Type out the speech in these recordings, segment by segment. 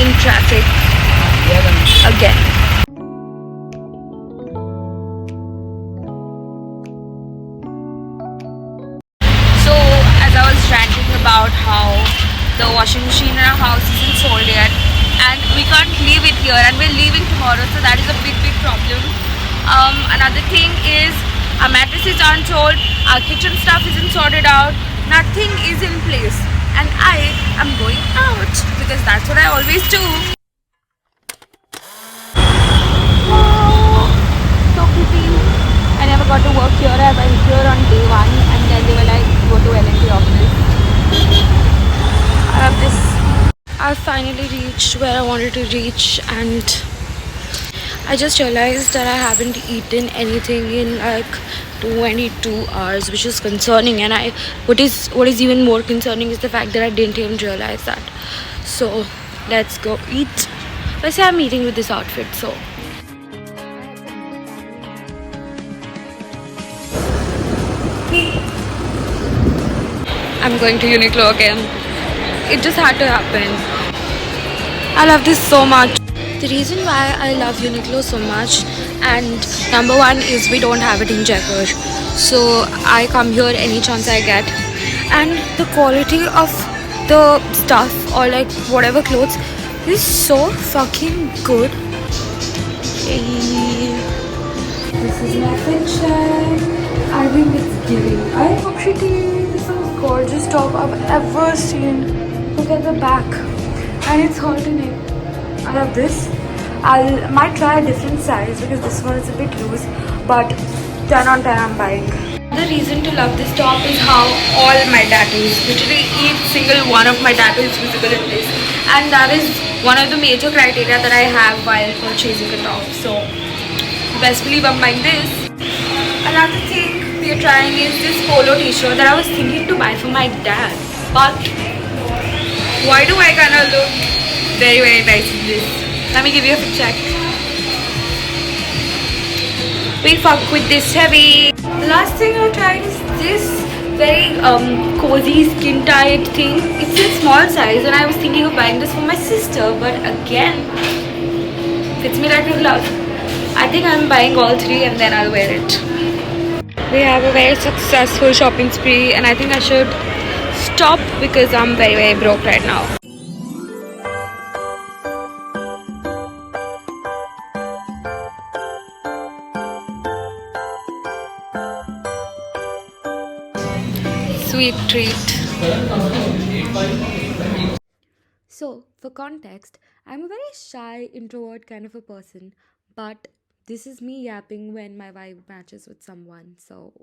in traffic again. So as I was ranting about how the washing machine in our house isn't sold yet and we can't leave it here and we're leaving tomorrow, so that is a big problem. Another thing is our mattresses aren't sold, our kitchen stuff isn't sorted out, nothing is in place, and I am going out because that's what I always do. Wow, so pretty. I never got to work here. I went here on day one and then they were like, go to L&T office. I have this. I finally reached where I wanted to reach, and I just realized that I haven't eaten anything in like 22 hours, which is concerning. And what is even more concerning is the fact that I didn't even realize that. So let's go eat. Let's say I'm eating with this outfit, so. I'm going to Uniqlo again. It just had to happen. I love this so much. The reason why I love Uniqlo so much, and number one is we don't have it in Jaipur, so I come here any chance I get, and the quality of the stuff or like whatever clothes is so fucking good. Hey. This is my picture. I think it's giving. I'm so pretty. This is the most gorgeous top I've ever seen. Look at the back, and it's holding it. I love this. I might try a different size because this one is a bit loose, but 10 on 10 I'm buying. The reason to love this top is how all my tattoos, literally each single one of my tattoos is visible in this, and that is one of the major criteria that I have while purchasing a top. So best believe I'm buying this. Another thing we are trying is this polo t-shirt that I was thinking to buy for my dad, but why do I kind of look very nice in this? Let me give you a check. We fuck with this heavy. The last thing I tried is this very cozy skin tight thing. It's in small size and I was thinking of buying this for my sister, but again, fits me like a glove. I think I'm buying all three and then I'll wear it. We have a very successful shopping spree and I think I should stop because I'm very broke right now. Sweet treat. So, for context, I'm a very shy, introvert kind of a person, but this is me yapping when my vibe matches with someone, so.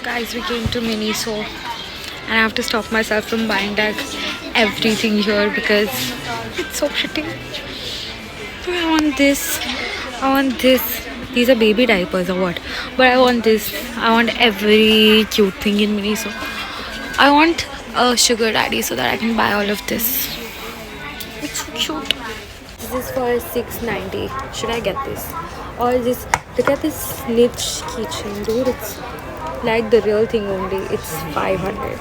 Guys, we came to Miniso and I have to stop myself from buying like everything here because it's so pretty. I want this. These are baby diapers or what? But I want this. I want every cute thing in Miniso. I want a sugar daddy so that I can buy all of this. It's so cute. This is for $6.90. Should I get this? Or this? Look at this niche keychain, dude. It's like the real thing only. It's $500.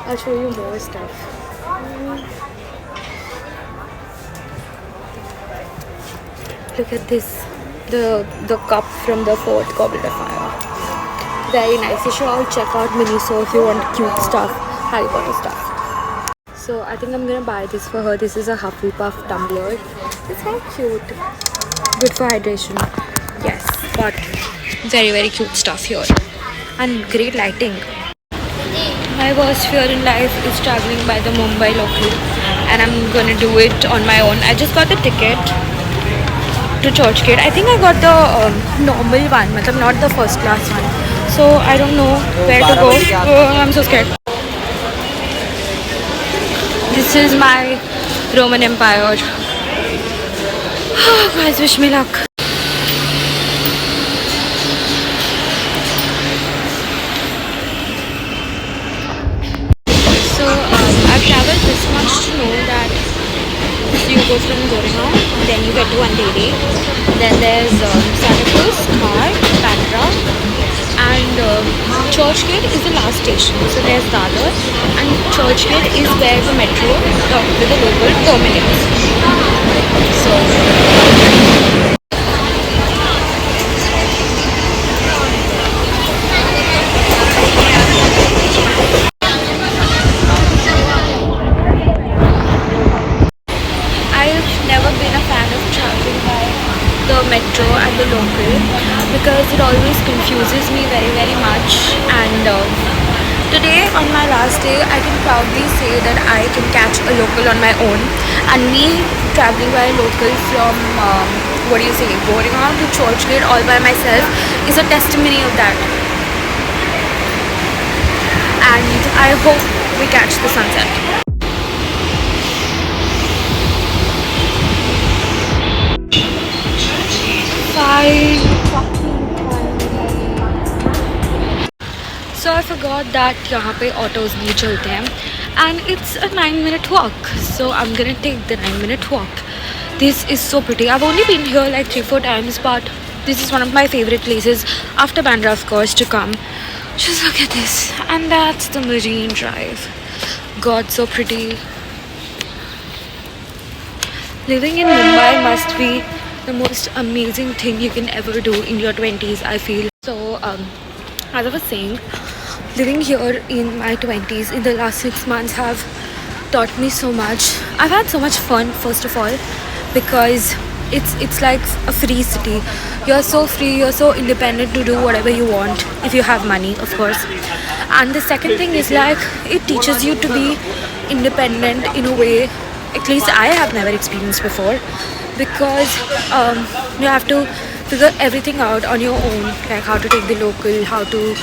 I'll show you more stuff. Look at this. The cup from the fourth Goblet of Fire. Very nice. You should all check out Miniso if you want cute stuff, Harry Potter stuff. So I think I'm gonna buy this for her. This is a Hufflepuff tumbler. It's very cute. Good for hydration. Yes, but very cute stuff here. And great lighting. My worst fear in life is traveling by the Mumbai local, and I'm gonna do it on my own. I just got the ticket to Churchgate. I think I got the normal one, not the first class one. So I don't know where to go. Oh, I'm so scared. This is my Roman Empire. Oh, guys, wish me luck. So I've traveled this much to know that you go from Goregaon, then you get to Andheri. Then there's Santa Cruz, Khar, Bandra, and Churchgate is the last station. So there's Dadar, and Churchgate is where the metro with the local terminates. So I've never been a fan of traveling by the metro and the local because it always confuses me very much. And today, on my last day, I can proudly say that I can catch a local on my own. And me traveling by local from Goregaon to Churchgate all by myself is a testimony of that. And I hope we catch the sunset. So I forgot that यहाँ पे autos नहीं चलते हैं and it's a 9-minute walk. So I'm gonna take the 9-minute walk. This is so pretty. I've only been here like 3-4 times, but this is one of my favorite places after Bandra, of course, to come. Just look at this, and that's the Marine Drive. God, so pretty. Living in Mumbai must be the most amazing thing you can ever do in your 20s, I feel. So as I was saying, living here in my 20s in the last 6 months have taught me so much. I've had so much fun, first of all, because it's like a free city. You're so free, you're so independent to do whatever you want if you have money, of course. And the second thing is like it teaches you to be independent in a way at least I have never experienced before, because you have to figure everything out on your own, like how to take the local, how to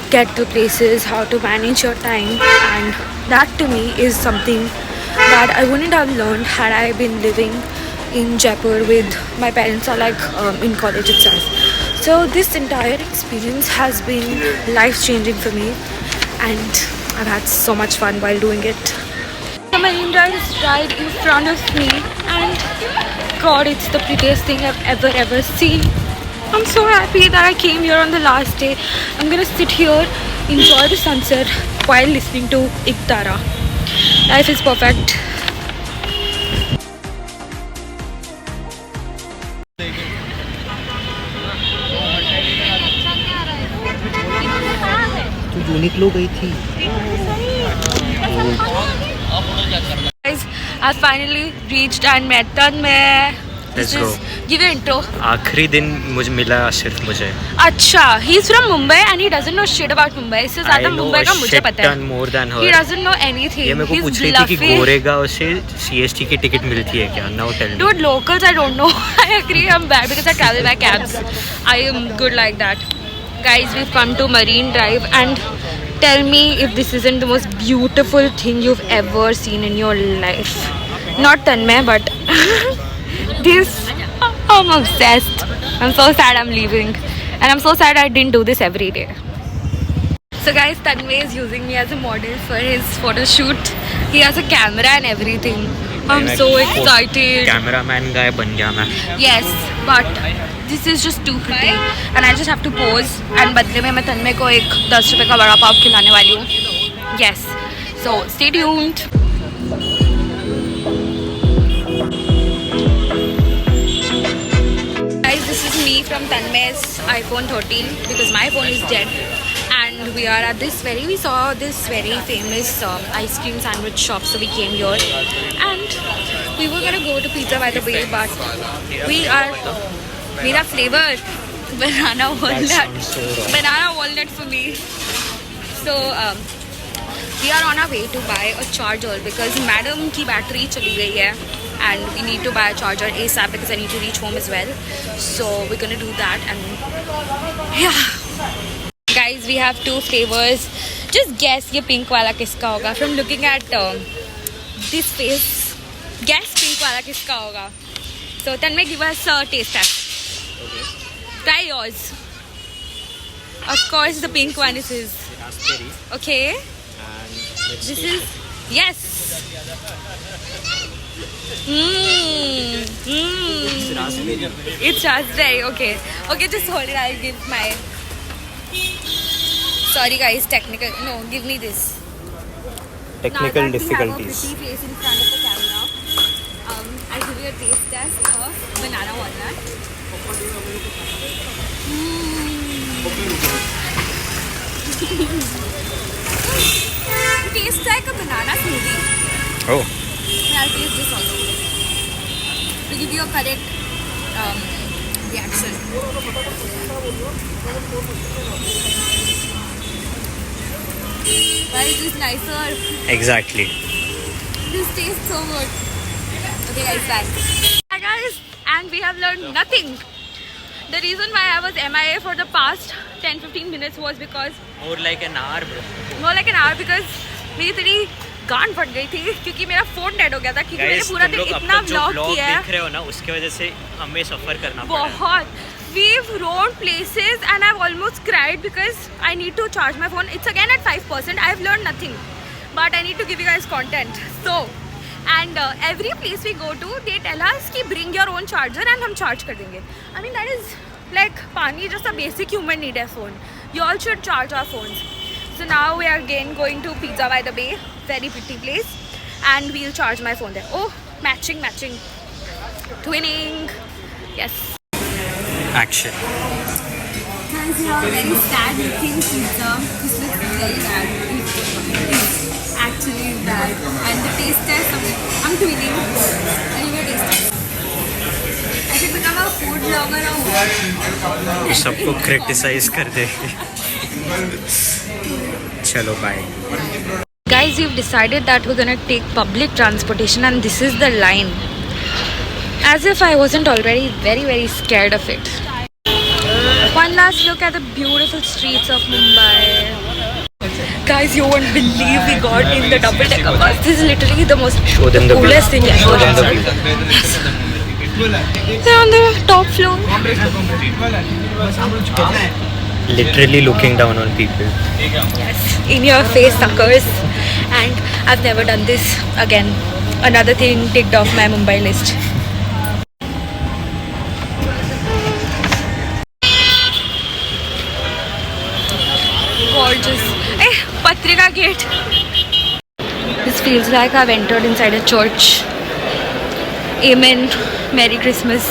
get to places, how to manage your time. And that to me is something that I wouldn't have learned had I been living in Jaipur with my parents or like in college itself. So this entire experience has been life-changing for me, and I've had so much fun while doing it. The Marine Drive is right in front of me, and God, it's the prettiest thing I've ever seen. I'm so happy that I came here on the last day. I'm gonna sit here, enjoy the sunset while listening to Ek Tara. Life is perfect. तू Uniqlo गई थी? Guys, I finally reached and met Tanmay. Let's go. Give your intro. आखिरी दिन मुझे मिला सिर्फ मुझे. अच्छा, he's from Mumbai and he doesn't know shit about Mumbai. इससे ज़्यादा मुंबई का मुझे पता है. More than her. He doesn't know anything. ये मेरे को पूछ रही थी कि गोरेगांव से CST की टिकट मिलती है क्या? Now tell me. Dude, locals I don't know. I agree, I'm bad because I travel by cabs. I am good like that. Guys, we've come to Marine Drive, and tell me if this isn't the most beautiful thing you've ever seen in your life. Not Tanmay, but this. I'm obsessed. I'm so sad I'm leaving, and I'm so sad I didn't do this every day. So guys, Tanmay is using me as a model for his photo shoot. He has a camera and everything. I'm so excited. Cameraman guy बन गया मैं. Yes, but this is just too pretty, and I just have to pose. And बदले में मैं तन्मय को एक 10 रुपए का बड़ा पाव खिलाने वाली हूँ. Yes, so stay tuned. Guys, this is me from Tanmay's iPhone 13 because my phone is dead. And we are at we saw this very famous ice cream sandwich shop, so we came here. And we were gonna go to Pizza by the Bay, but we are mera flavor banana walnut for me. So we are on our way to buy a charger because madam ki battery chali gayi hai, and we need to buy a charger ASAP because I need to reach home as well. So we're gonna do that, and yeah. Guys, we have two flavors. Just guess ये pink वाला किसका होगा. From looking at this face, guess pink वाला किसका होगा. So Tanmay, give us a taste test. Okay. Try yours. Of course, the pink one is his. Raspberry. Okay. And This is yes. It's just right. Okay. Okay, just hold it. I'll give my. Sorry, guys. Technical. No, give me this. Technical now that difficulties. We have a pretty face in front of the camera. I'll give you a taste test of banana walnut. It tastes like a banana smoothie. Oh, And I'll taste this also to give you a correct reaction. Why is this nicer? exactly. This tastes so good. Okay guys, bye. Hi guys, and we have learned nothing. The reason why I was MIA for the past 10-15 minutes was because More like an hour, bro. because मेरी तेरी गांड फट गई थी क्योंकि मेरा phone dead हो गया था क्योंकि मैंने Guys, पूरा तुम दिन लोग अब इतना तक जो व्लॉग ब्लॉग किया है देख रहे हो ना उसके वजह से हमें सफर करना पड़ा है। बहुत. We've roamed places and I've almost cried because I need to charge my phone. It's again at 5%. I've learned nothing, but I need to give you guys content. So, and every place we go to, they tell us कि bring your own charger and हम charge कर देंगे. I mean that is like पानी just a basic human need है phone. You all should charge our phones. So now we are again going to Pizza by the Bay, very pretty place, and we'll charge my phone there. Oh, matching, twinning, yes. Action. Guys, we have a very sad looking pizza. This looks very bad. It's actually bad. And the taste test of it, I'm twinning. Anyway, taste test. I should become a food blogger or what? सबको criticise कर दे। चलो bye. Guys, we've decided that we're gonna take public transportation, and this is the line. As if I wasn't already very, very scared of it. One last look at the beautiful streets of Mumbai. Guys, you won't believe we got in the double-decker bus. This is literally the most Show them the coolest thing ever. Show them the view. They're on the top floor. Literally looking down on people. Yes, in your face, suckers. And I've never done this again. Another thing ticked off my Mumbai list. Gorgeous. Eh, Patrika Gate. This feels like I've entered inside a church. Amen. Merry Christmas.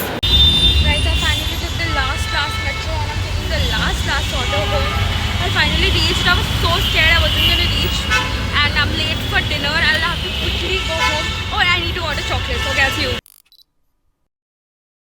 Guys, I finally took the last metro and I'm taking the last auto home. I finally reached. I was so scared I wasn't going to reach. And I'm late for dinner. I'll have to quickly go home. Oh, I need to order chocolates. Okay, I'll see you.